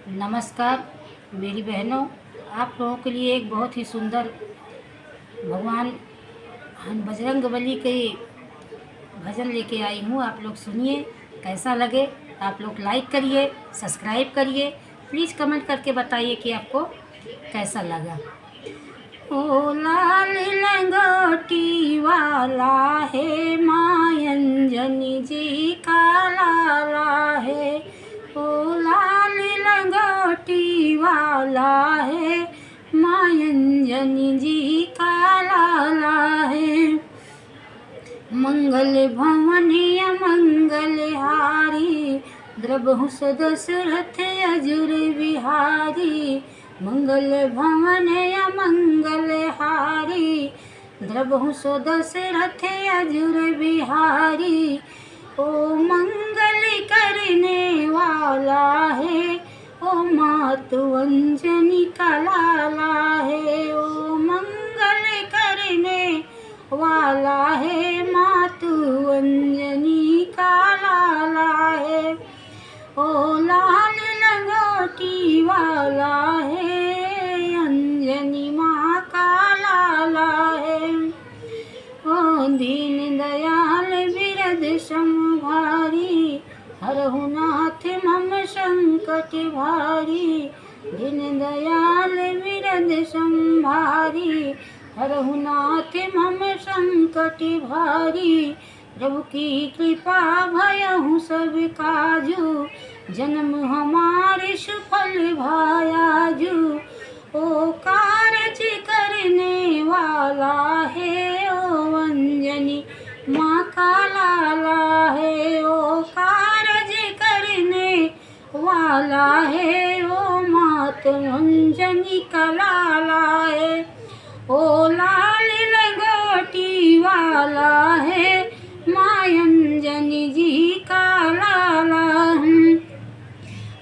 नमस्कार मेरी बहनों, आप लोगों के लिए एक बहुत ही सुंदर भगवान बजरंगबली के भजन लेके आई हूँ। आप लोग सुनिए, कैसा लगे आप लोग लाइक करिए, सब्सक्राइब करिए, प्लीज़ कमेंट करके बताइए कि आपको कैसा लगा। ओ लाल लंगोटी वाला है, माँ अंजनी जी का लाला है। ओ लाल लंगोटी वाला है, माँ अंजनी जी का लाला है। मंगल भवन अमंगल हारी, द्रबहु दशरथ अजुर बिहारी। मंगल भवन अमंगल हारी, द्रबहु दशरथ अजुर बिहारी। ओ मंगल करने वाला है, ओ मातु अंजनी का लाला है। ओ मंगल करने वाला है, मातु अंजनी का लाला है। ओ लाल लंगोटी वाला है, अंजनी माँ का लाला है। ओ दीन दयाल बिरद समभारी, हरहु नाथ मम संकट भारी। दीन दयाल बिरद संभारी, हरहु नाथ मम संकट भारी। प्रभु की कृपा भयहु सब काजू, जन्म हमारे सुफल भायाजू। ओ कारज करने वाला है, ओ अंजनी माँ का लाला है। ओ कारज करने वाला है, ओ मात अंजनी का लाला है। ओ लाल लंगोटी वाला है, माँ अंजनी जी का लाला।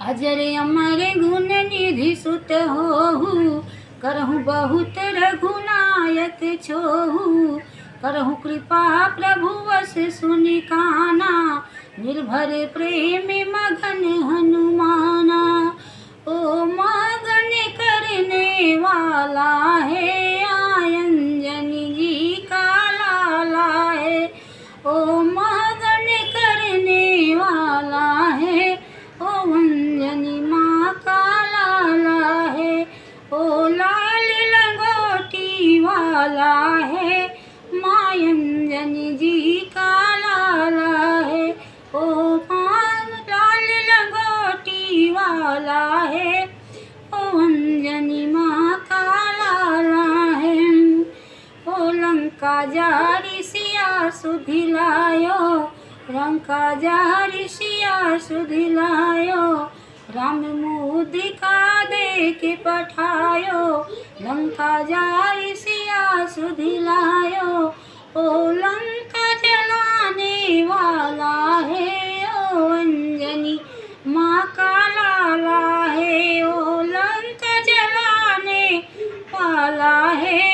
अजर अमर गुण निधि सुत होहु, करहु बहुत रघुनायक छोहु। करहु कृपा प्रभु वस सुनि काना, निर्भर प्रेम मगन हनुमाना। ओ मगन करने वाला है, अंजनी जी का लाला है। ओ मगन करने वाला है, ओ अंजनी माँ का लाला है। ओ लाल लंगोटी वाला है, माँ अंजनी जी का लाला है। ओ लाल लंगोटी वाला है, ओ अंजनी माँ का लाला है। ओ लंका जारी सिया सुधिलायो, लंका जारी सिया सुधिलायो। राम मुद्रिका दे के पठायो, लंका जारी सिया सुधिलायो। ओ लंका जलाने वाला है, ओ अंजनी माँ का लाला है। ओ लंका जलाने वाला है,